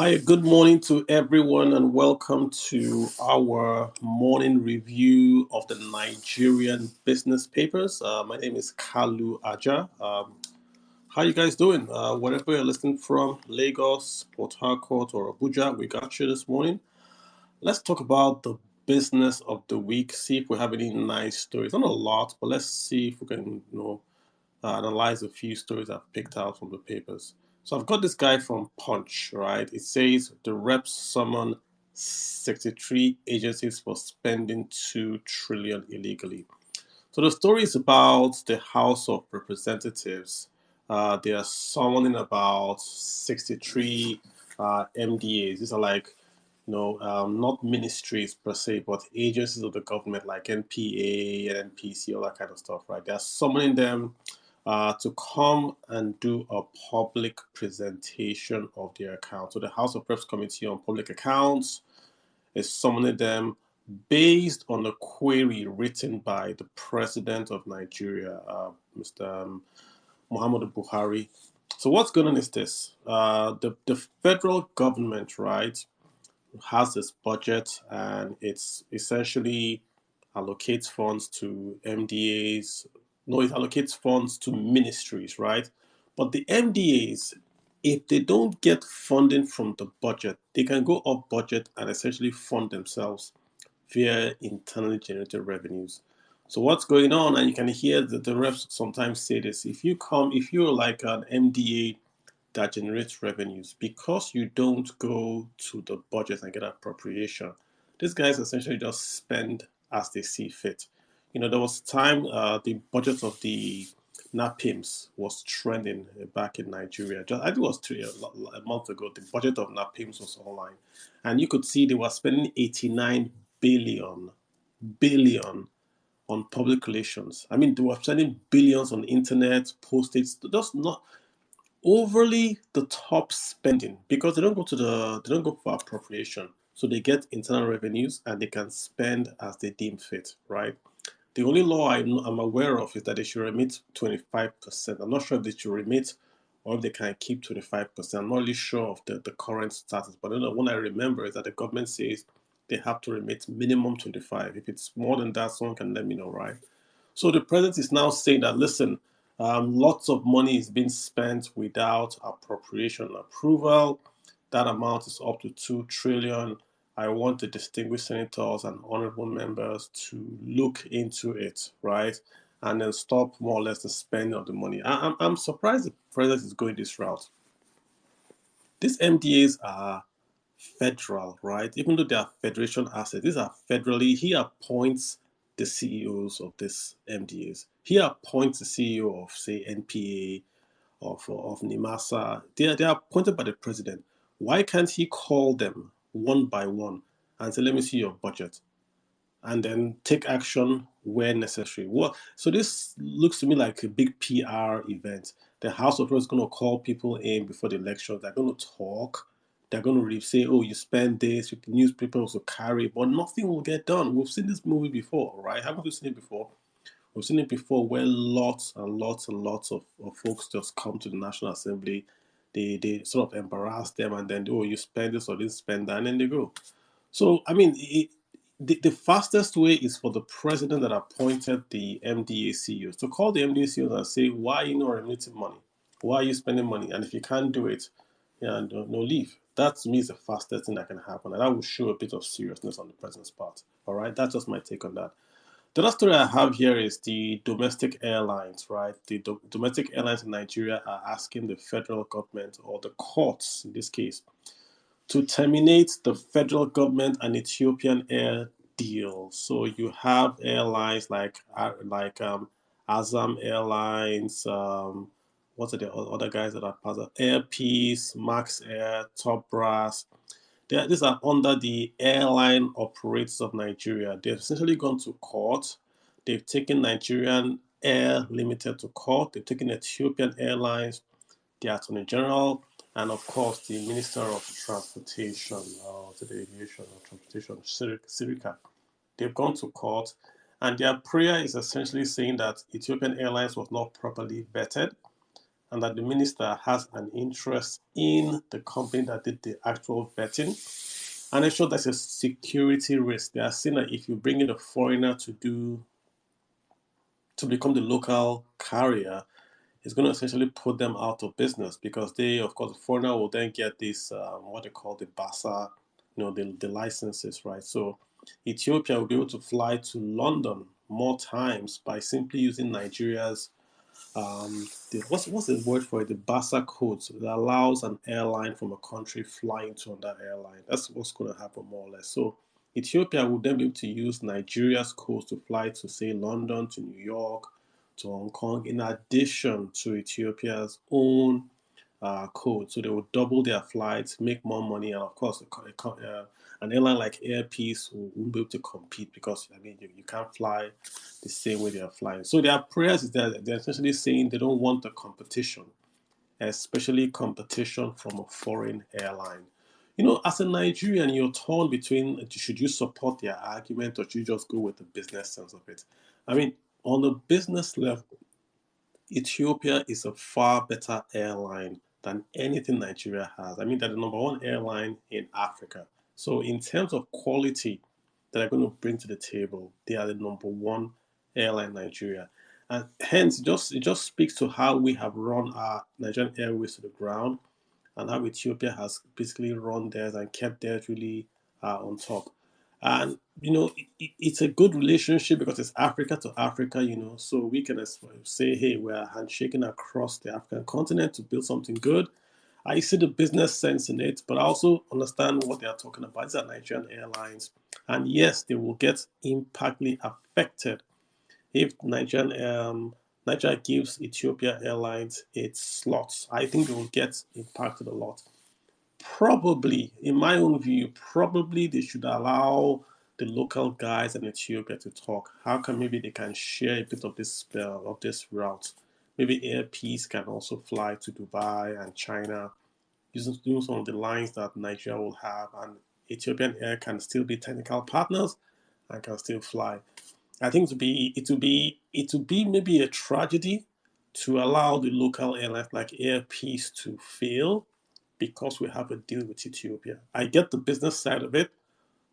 Hi, good morning to everyone, and welcome to our morning review of the Nigerian business papers. My name is Kalu Aja. How you guys doing? Wherever you're listening from, Lagos, Port Harcourt, or Abuja, we got you this morning. Let's talk about the business of the week. See if we have any nice stories. Not a lot, but let's see if we can, analyze a few stories I've picked out from the papers. So I've got this guy from Punch, right? It says the reps summon 63 agencies for spending 2 trillion illegally. So the story is about the House of Representatives. They are summoning about 63 MDAs. These are like, not ministries per se, but agencies of the government like NPA, NPC, all that kind of stuff, right? They are summoning them to come and do a public presentation of their accounts. So the House of Reps Committee on Public Accounts is summoning them based on a query written by the President of Nigeria, Mr. Muhammadu Buhari. So what's going on is this: the federal government, right, has this budget, and it's essentially allocates funds to MDAs. No, it allocates funds to ministries, right? But the MDAs, if they don't get funding from the budget, they can go off budget and essentially fund themselves via internally generated revenues. So what's going on, and you can hear that the reps sometimes say this: if you're like an MDA that generates revenues, because you don't go to the budget and get appropriation, these guys essentially just spend as they see fit. There was a time the budget of the NAPIMS was trending back in Nigeria. I think it was a month ago. The budget of NAPIMS was online, and you could see they were spending 89 billion on public relations. I mean, they were spending billions on internet, postage, just not overly the top spending, because they don't go for appropriation, so they get internal revenues and they can spend as they deem fit, right? The only law I'm aware of is that they should remit 25%. I'm not sure if they should remit or if they can keep 25%. I'm not really sure of the current status, but one I remember is that the government says they have to remit minimum 25. If it's more than that, someone can let me know, right? So the president is now saying that, listen, lots of money is being spent without appropriation approval. That amount is up to 2 trillion. I want the distinguished senators and honorable members to look into it, right? And then stop more or less the spending of the money. I'm surprised the president is going this route. These MDAs are federal, right? Even though they are federation assets, these are federally. He appoints the CEOs of these MDAs. He appoints the CEO of, say, NPA, of NIMASA. They are appointed by the president. Why can't he call them one by one and say, let me see your budget, and then take action where necessary? So this looks to me like a big PR event. The House of Reps is going to call people in before the election. They're going to talk. They're going to say, "Oh, you spend this." Newspapers will carry, but nothing will get done. We've seen this movie before, right? Haven't we seen it before? We've seen it before, where lots and lots and lots of folks just come to the National Assembly. They sort of embarrass them, and then, oh, you spend this or didn't spend that, and then they go. So, I mean, the fastest way is for the president that appointed the MDA CEOs to call the MDA CEOs and say, why are you not remitting money? Why are you spending money? And if you can't do it, yeah, no leave. That to me is the fastest thing that can happen. And that will show a bit of seriousness on the president's part. All right, that's just my take on that. The last story I have here is the domestic airlines, right? The domestic airlines in Nigeria are asking the federal government, or the courts in this case, to terminate the federal government and Ethiopian Air deal. So you have airlines like Azam Airlines. What are the other guys that are part of Air Peace, Max Air, Top Brass? These are under the Airline Operators of Nigeria. They've essentially gone to court. They've taken Nigerian Air Limited to court. They've taken Ethiopian Airlines, the Attorney General, and of course the Minister of Transportation, to the Aviation or Transportation, Sirika. They've gone to court, and their prayer is essentially saying that Ethiopian Airlines was not properly vetted, and that the minister has an interest in the company that did the actual vetting. And I'm sure that's a security risk. They are saying that if you bring in a foreigner to become the local carrier, it's going to essentially put them out of business because they, of course, the foreigner will then get this what they call the BASA, the licenses, right? So Ethiopia will be able to fly to London more times by simply using Nigeria's what's the word for it? The BASA code, so that allows an airline from a country flying to another airline. That's what's going to happen more or less. So Ethiopia will then be able to use Nigeria's codes to fly to say London, to New York, to Hong Kong, in addition to Ethiopia's own code. So they will double their flights, make more money, and of course, an airline like Air Peace won't be able to compete because you can't fly the same way they are flying. So their prayers is that they're essentially saying they don't want the competition, especially competition from a foreign airline. As a Nigerian, you're torn between should you support their argument or should you just go with the business sense of it. On the business level, Ethiopia is a far better airline than anything Nigeria has. They're the number one airline in Africa. So in terms of quality that are going to bring to the table, they are the number one airline in Nigeria. And hence, it just speaks to how we have run our Nigerian Airways to the ground and how Ethiopia has basically run theirs and kept theirs really on top. And it's a good relationship because it's Africa to Africa, so we can say, hey, we're handshaking across the African continent to build something good. I see the business sense in it, but I also understand what they are talking about. These are Nigerian airlines, and yes, they will get impactly affected if Nigeria gives Ethiopia Airlines its slots. I think they will get impacted a lot. Probably, in my own view, probably they should allow the local guys in Ethiopia to talk. How come maybe they can share a bit of this spell of this route? Maybe Air Peace can also fly to Dubai and China using some of the lines that Nigeria will have, and Ethiopian Air can still be technical partners and can still fly. I think it would be maybe a tragedy to allow the local airlines like Air Peace to fail because we have a deal with Ethiopia. I get the business side of it,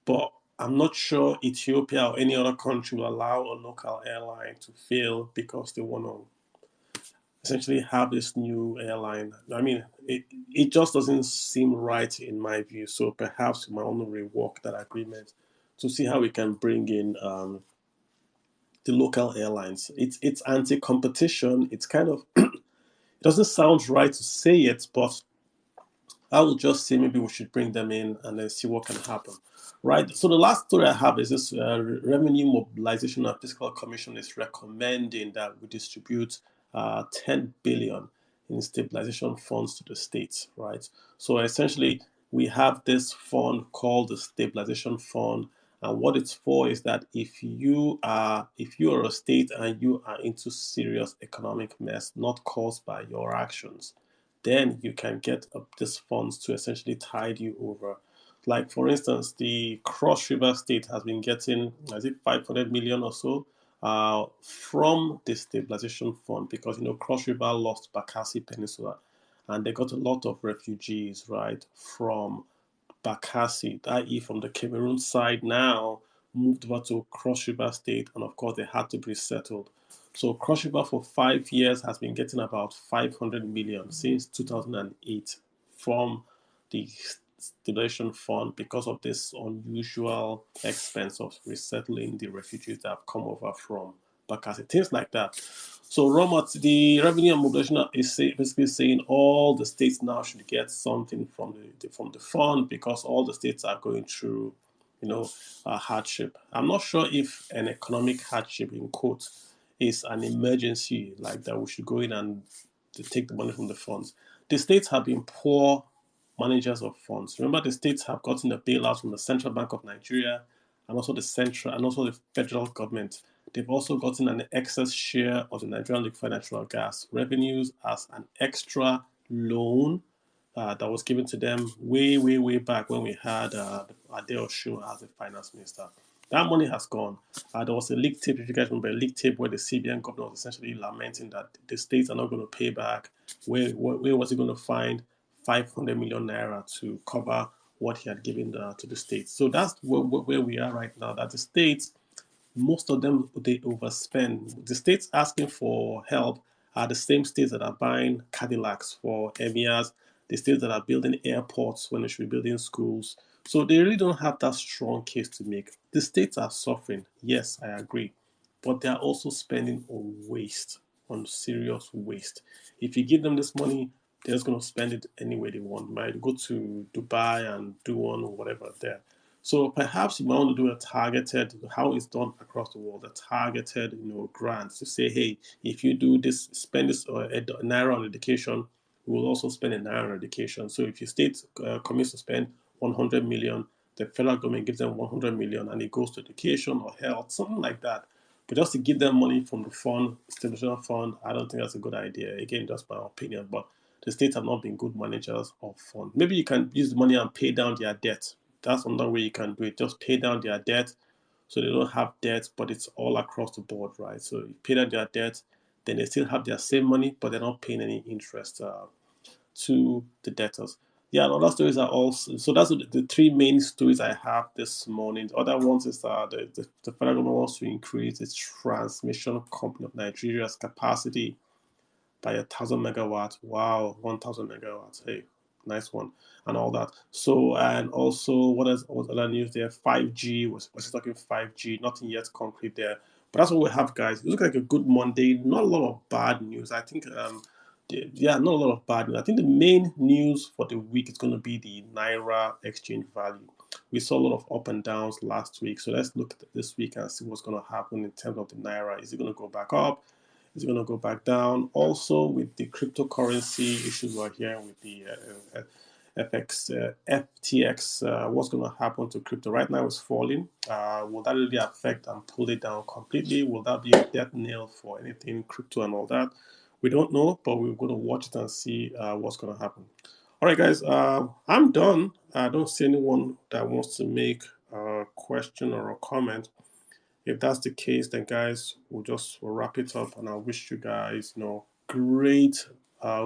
but I'm not sure Ethiopia or any other country will allow a local airline to fail because they want to essentially have this new airline. It just doesn't seem right in my view. So perhaps we might want to rework that agreement to see how we can bring in the local airlines. It's anti-competition. It's kind of it doesn't sound right to say it, but I would just say maybe we should bring them in and then see what can happen. Right. So the last story I have is this Revenue Mobilization and Fiscal Commission is recommending that we distribute 10 billion in stabilization funds to the states. Right. So essentially, we have this fund called the Stabilization Fund, and what it's for is that if you are a state and you are into serious economic mess not caused by your actions, then you can get these funds to essentially tide you over. Like for instance, the Cross River State has been getting, is it 500 million or so, from the stabilization fund because Cross River lost Bakassi Peninsula, and they got a lot of refugees right from Bakassi, i.e., from the Cameroon side now, moved over to Cross River State, and of course, they had to be settled. So, Cross River for 5 years has been getting about 500 million since 2008 from the stabilization fund because of this unusual expense of resettling the refugees that have come over from Bakassi, things like that. So the Revenue and Mobilization is basically saying all the states now should get something from the fund because all the states are going through, a hardship. I'm not sure if an economic hardship in quotes is an emergency like that. We should go in and to take the money from the funds. The states have been poor managers of funds. Remember, the states have gotten the bailouts from the Central Bank of Nigeria and also the federal government. They've also gotten an excess share of the Nigerian liquefied natural gas revenues as an extra loan that was given to them way, way, way back when we had Ade Osun as the finance minister. That money has gone. There was a leak tape, if you guys remember, a leak tape where the CBN governor was essentially lamenting that the states are not going to pay back. Where was he going to find 500 million naira to cover what he had given to the states? So that's where we are right now, that the states, most of them, they overspend. The states asking for help are the same states that are buying Cadillacs for emirs, the states that are building airports when they should be building schools. So they really don't have that strong case to make. The states are suffering. Yes, I agree. But they are also spending on waste, on serious waste. If you give them this money, they're just going to spend it any way they want. They might go to Dubai and do one or whatever there. So perhaps you might want to do a targeted, how it's done across the world, a targeted, grants to say, hey, if you do this, spend this a naira on education, we will also spend a naira on education. So if your state commits to spend 100 million, the federal government gives them 100 million, and it goes to education or health, something like that. But just to give them money from the fund, stabilization fund, I don't think that's a good idea. Again, just my opinion. But the states have not been good managers of funds. Maybe you can use the money and pay down their debt. That's another way you can do it. Just pay down their debt so they don't have debt, but it's all across the board, right? So you pay down their debt, then they still have their same money, but they're not paying any interest to the debtors. Yeah, and other stories are also, so that's the three main stories I have this morning. The other ones is the federal government wants to increase its transmission company of Nigeria's capacity by 1,000 megawatts. Wow, 1,000 megawatts. Hey, nice one, and all that. So, and also, what other news there? 5G, we're still talking 5G, nothing yet concrete there. But that's what we have, guys. It looks like a good Monday. Not a lot of bad news. I think, yeah, not a lot of bad news. I think the main news for the week is going to be the Naira exchange value. We saw a lot of up and downs last week. So let's look at this week and see what's going to happen in terms of the Naira. Is it going to go back up? Is it going to go back down? Also, with the cryptocurrency issues we're hearing with the FX, FTX, what's going to happen to crypto? Right now it's falling. Will that really affect and pull it down completely? Will that be a death nail for anything crypto and all that? We don't know, but we're going to watch it and see what's going to happen. All right, guys, I'm done. I don't see anyone that wants to make a question or a comment. If that's the case, then guys, we'll wrap it up, and I wish you guys, great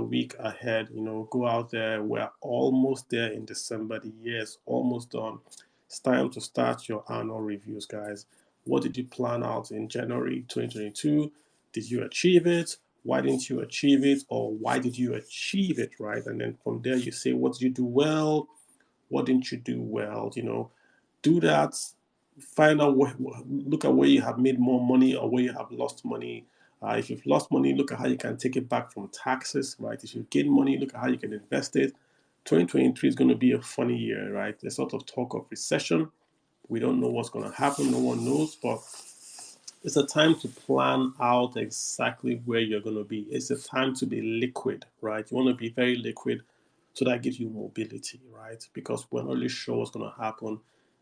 week ahead. Go out there. We're almost there in December. The year is almost done. It's time to start your annual reviews, guys. What did you plan out in January 2022? Did you achieve it? Why didn't you achieve it? Or why did you achieve it, right? And then from there, you say, what did you do well? What didn't you do well? Do that. Find out look at where you have made more money or where you have lost money. If you've lost money, look at how you can take it back from taxes, right? If you've gained money, look at how you can invest it. 2023 is going to be a funny year, right? There's sort of talk of recession. We don't know what's going to happen. No one knows, but it's a time to plan out exactly where you're going to be. It's a time to be liquid, right? You want to be very liquid, so that gives you mobility, right? Because we're not really sure what's going to happen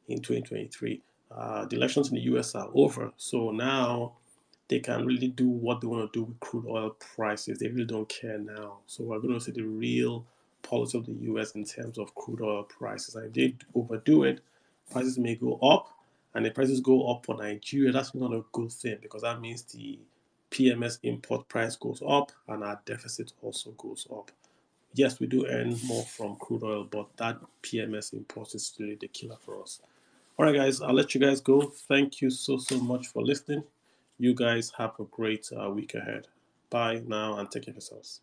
in 2023. The elections in the US are over, so now they can really do what they want to do with crude oil prices. They really don't care now. So we're going to see the real policy of the US in terms of crude oil prices. And if they overdo it, prices may go up. And if prices go up for Nigeria, that's not a good thing, because that means the PMS import price goes up and our deficit also goes up. Yes, we do earn more from crude oil, but that PMS import is really the killer for us. All right, guys, I'll let you guys go. Thank you so much for listening. You guys have a great week ahead. Bye now, and take care of yourselves.